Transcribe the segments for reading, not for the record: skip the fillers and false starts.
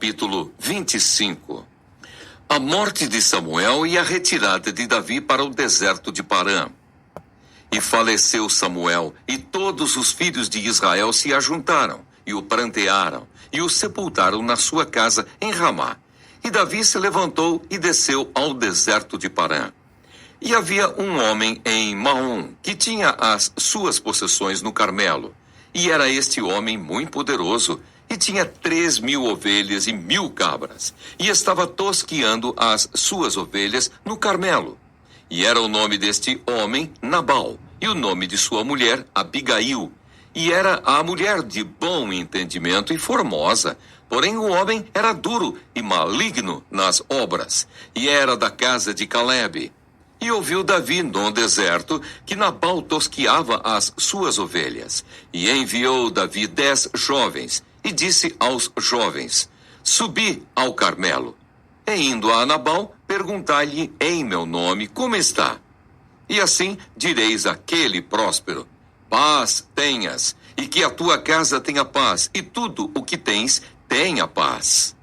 Capítulo 25. A morte de Samuel e a retirada de Davi para o deserto de Parã. E faleceu Samuel, e todos os filhos de Israel se ajuntaram, e o prantearam, e o sepultaram na sua casa em Ramá. E Davi se levantou e desceu ao deserto de Parã. E havia um homem em Maom, que tinha as suas possessões no Carmelo. E era este homem muito poderoso, e tinha 3.000 ovelhas e 1.000 cabras, e estava tosqueando as suas ovelhas no Carmelo. E era o nome deste homem Nabal, e o nome de sua mulher Abigail. E era a mulher de bom entendimento e formosa, porém o homem era duro e maligno nas obras, e era da casa de Calebe. E ouviu Davi no deserto que Nabal tosqueava as suas ovelhas. E enviou Davi 10 jovens, e disse aos jovens: Subi ao Carmelo. E indo a Nabal, perguntai-lhe em meu nome como está. E assim direis àquele próspero: Paz tenhas, e que a tua casa tenha paz, e tudo o que tens tenha paz.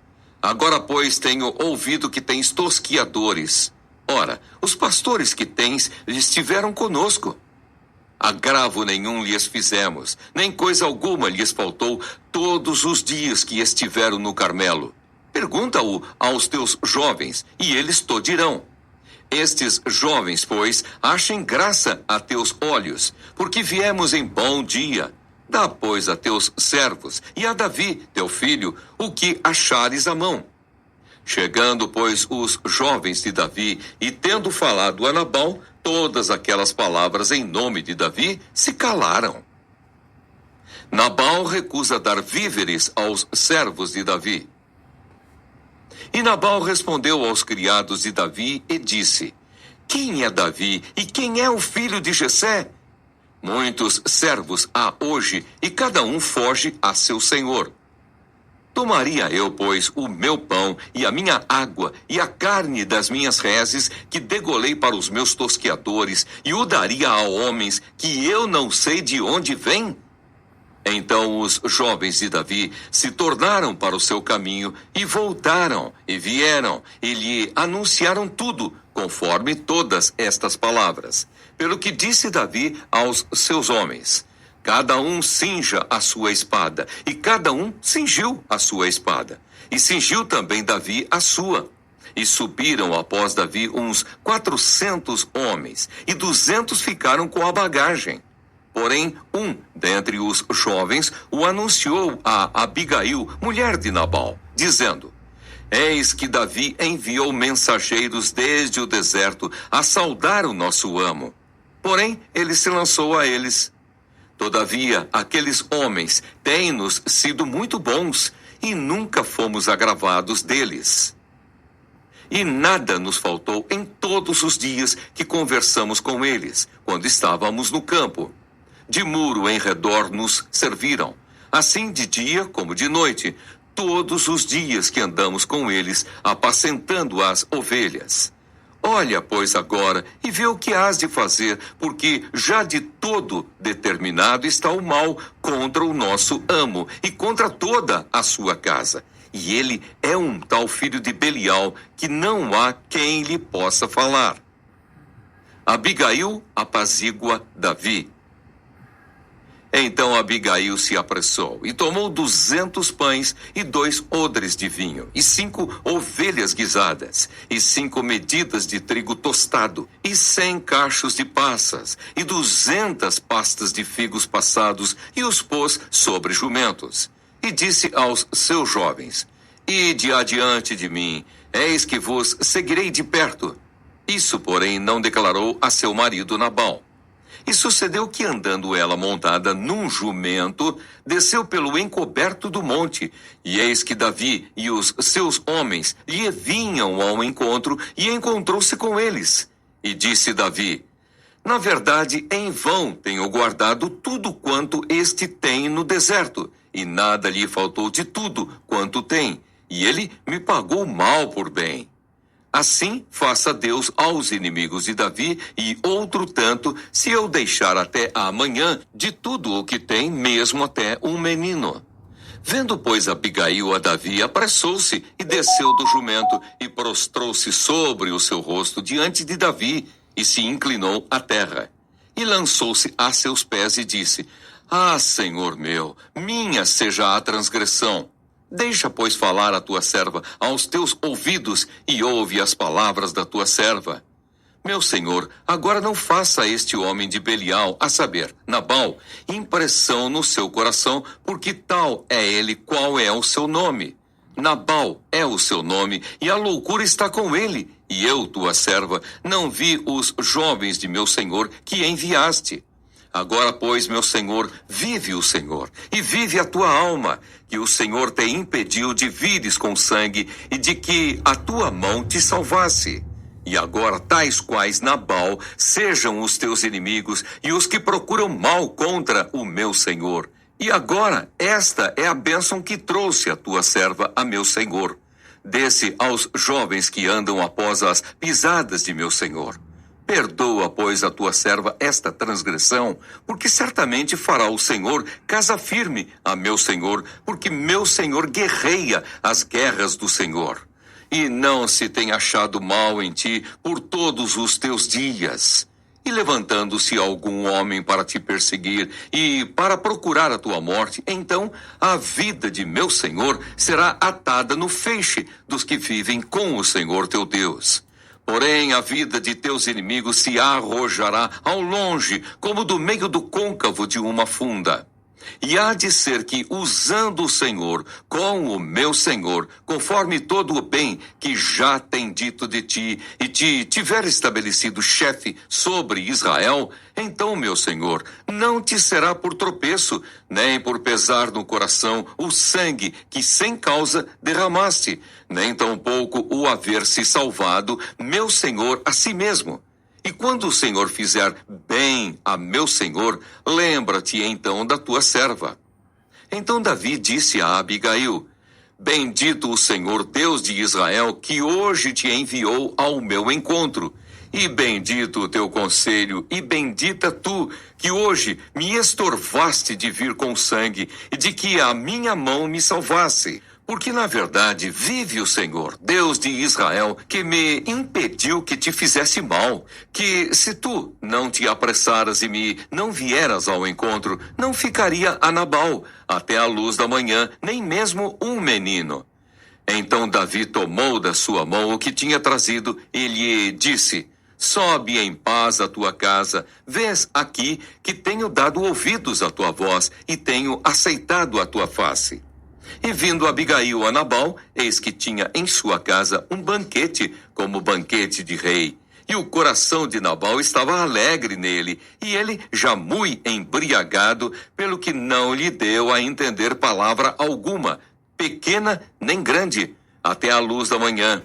Agora, pois, tenho ouvido que tens tosquiadores. Ora, os pastores que tens estiveram conosco. Agravo nenhum lhes fizemos, nem coisa alguma lhes faltou todos os dias que estiveram no Carmelo. Pergunta-o aos teus jovens, e eles te dirão. Estes jovens, pois, achem graça a teus olhos, porque viemos em bom dia. Dá, pois, a teus servos e a Davi, teu filho, o que achares à mão. Chegando, pois, os jovens de Davi, e tendo falado a Nabal todas aquelas palavras em nome de Davi, se calaram. Nabal recusa dar víveres aos servos de Davi. E Nabal respondeu aos criados de Davi e disse: Quem é Davi e quem é o filho de Jessé? Muitos servos há hoje, e cada um foge a seu senhor. Tomaria eu, pois, o meu pão e a minha água e a carne das minhas reses que degolei para os meus tosqueadores e o daria a homens que eu não sei de onde vêm? Então os jovens de Davi se tornaram para o seu caminho e voltaram e vieram e lhe anunciaram tudo, conforme todas estas palavras. Pelo que disse Davi aos seus homens: Cada um cinja a sua espada, e cada um cingiu a sua espada. E cingiu também Davi a sua. E subiram após Davi uns 400 homens, e 200 ficaram com a bagagem. Porém, um dentre os jovens o anunciou a Abigail, mulher de Nabal, dizendo: Eis que Davi enviou mensageiros desde o deserto a saudar o nosso amo. Porém, ele se lançou a eles. Todavia, aqueles homens têm-nos sido muito bons, e nunca fomos agravados deles. E nada nos faltou em todos os dias que conversamos com eles, quando estávamos no campo. De muro em redor nos serviram, assim de dia como de noite, todos os dias que andamos com eles, apacentando as ovelhas. Olha, pois, agora, e vê o que hás de fazer, porque já de todo determinado está o mal contra o nosso amo e contra toda a sua casa. E ele é um tal filho de Belial que não há quem lhe possa falar. Abigail apazigua Davi. Então Abigail se apressou e tomou 200 pães e 2 odres de vinho, e 5 ovelhas guisadas, e 5 medidas de trigo tostado, e 100 cachos de passas, e 200 pastas de figos passados, e os pôs sobre jumentos. E disse aos seus jovens: Ide adiante de mim, eis que vos seguirei de perto. Isso, porém, não declarou a seu marido Nabal. E sucedeu que, andando ela montada num jumento, desceu pelo encoberto do monte, e eis que Davi e os seus homens lhe vinham ao encontro, e encontrou-se com eles. E disse Davi: Na verdade, em vão tenho guardado tudo quanto este tem no deserto, e nada lhe faltou de tudo quanto tem, e ele me pagou mal por bem. Assim faça Deus aos inimigos de Davi, e outro tanto, se eu deixar até amanhã de tudo o que tem, mesmo até um menino. Vendo, pois, Abigail a Davi, apressou-se e desceu do jumento e prostrou-se sobre o seu rosto diante de Davi e se inclinou à terra. E lançou-se a seus pés e disse: Ah, Senhor meu, minha seja a transgressão. Deixa, pois, falar a tua serva aos teus ouvidos e ouve as palavras da tua serva. Meu senhor, agora não faça a este homem de Belial, a saber, Nabal, impressão no seu coração, porque tal é ele qual é o seu nome. Nabal é o seu nome, e a loucura está com ele. E eu, tua serva, não vi os jovens de meu senhor que enviaste. Agora, pois, meu senhor, vive o Senhor, e vive a tua alma, que o Senhor te impediu de vires com sangue, e de que a tua mão te salvasse. E agora, tais quais Nabal, sejam os teus inimigos e os que procuram mal contra o meu senhor. E agora, esta é a bênção que trouxe a tua serva a meu senhor. Desse aos jovens que andam após as pisadas de meu senhor. Perdoa, pois, a tua serva esta transgressão, porque certamente fará o Senhor casa firme a meu senhor, porque meu senhor guerreia as guerras do Senhor. E não se tem achado mal em ti por todos os teus dias. E levantando-se algum homem para te perseguir e para procurar a tua morte, então a vida de meu senhor será atada no feixe dos que vivem com o Senhor teu Deus. Porém, a vida de teus inimigos se arrojará ao longe, como do meio do côncavo de uma funda. E há de ser que, usando o Senhor com o meu Senhor, conforme todo o bem que já tem dito de ti, e te tiver estabelecido chefe sobre Israel, então, meu Senhor, não te será por tropeço, nem por pesar no coração o sangue que sem causa derramaste, nem tampouco o haver se salvado, meu Senhor, a si mesmo. E quando o Senhor fizer bem a meu senhor, lembra-te então da tua serva. Então Davi disse a Abigail: Bendito o Senhor Deus de Israel, que hoje te enviou ao meu encontro. E bendito o teu conselho, e bendita tu, que hoje me estorvaste de vir com sangue, e de que a minha mão me salvasse. Porque, na verdade, vive o Senhor, Deus de Israel, que me impediu que te fizesse mal, que se tu não te apressaras e me não vieras ao encontro, não ficaria a Nabal, até a luz da manhã, nem mesmo um menino. Então Davi tomou da sua mão o que tinha trazido e lhe disse: Sobe em paz à tua casa, vês aqui que tenho dado ouvidos à tua voz e tenho aceitado a tua face. E vindo Abigail a Nabal, eis que tinha em sua casa um banquete, como banquete de rei. E o coração de Nabal estava alegre nele, e ele já muito embriagado, pelo que não lhe deu a entender palavra alguma, pequena nem grande, até a luz da manhã.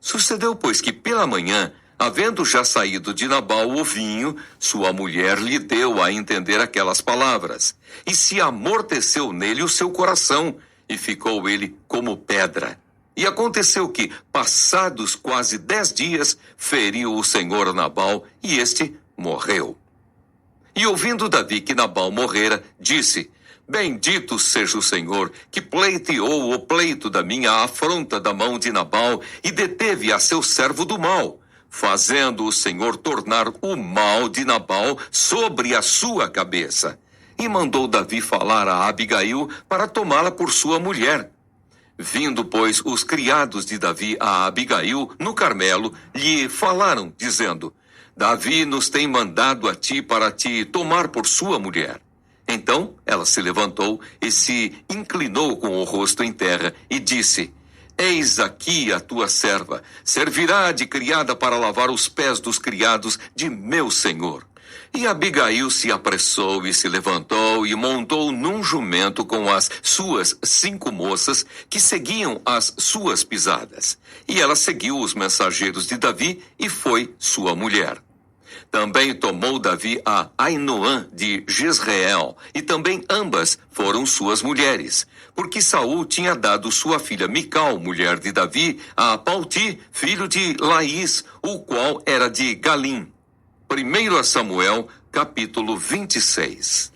Sucedeu, pois, que pela manhã, havendo já saído de Nabal o vinho, sua mulher lhe deu a entender aquelas palavras, e se amorteceu nele o seu coração, e ficou ele como pedra. E aconteceu que, passados quase 10 dias, feriu o Senhor Nabal, e este morreu. E ouvindo Davi que Nabal morrera, disse: Bendito seja o Senhor, que pleiteou o pleito da minha afronta da mão de Nabal, e deteve a seu servo do mal, fazendo o Senhor tornar o mal de Nabal sobre a sua cabeça. E mandou Davi falar a Abigail para tomá-la por sua mulher. Vindo, pois, os criados de Davi a Abigail no Carmelo, lhe falaram, dizendo: Davi nos tem mandado a ti para te tomar por sua mulher. Então ela se levantou e se inclinou com o rosto em terra e disse: Eis aqui a tua serva, servirá de criada para lavar os pés dos criados de meu senhor. E Abigail se apressou e se levantou e montou num jumento com as suas 5 moças que seguiam as suas pisadas. E ela seguiu os mensageiros de Davi e foi sua mulher. Também tomou Davi a Ainoã de Jezreel, e também ambas foram suas mulheres, porque Saul tinha dado sua filha Mical, mulher de Davi, a Palti, filho de Laís, o qual era de Galim. 1 Samuel, capítulo 26.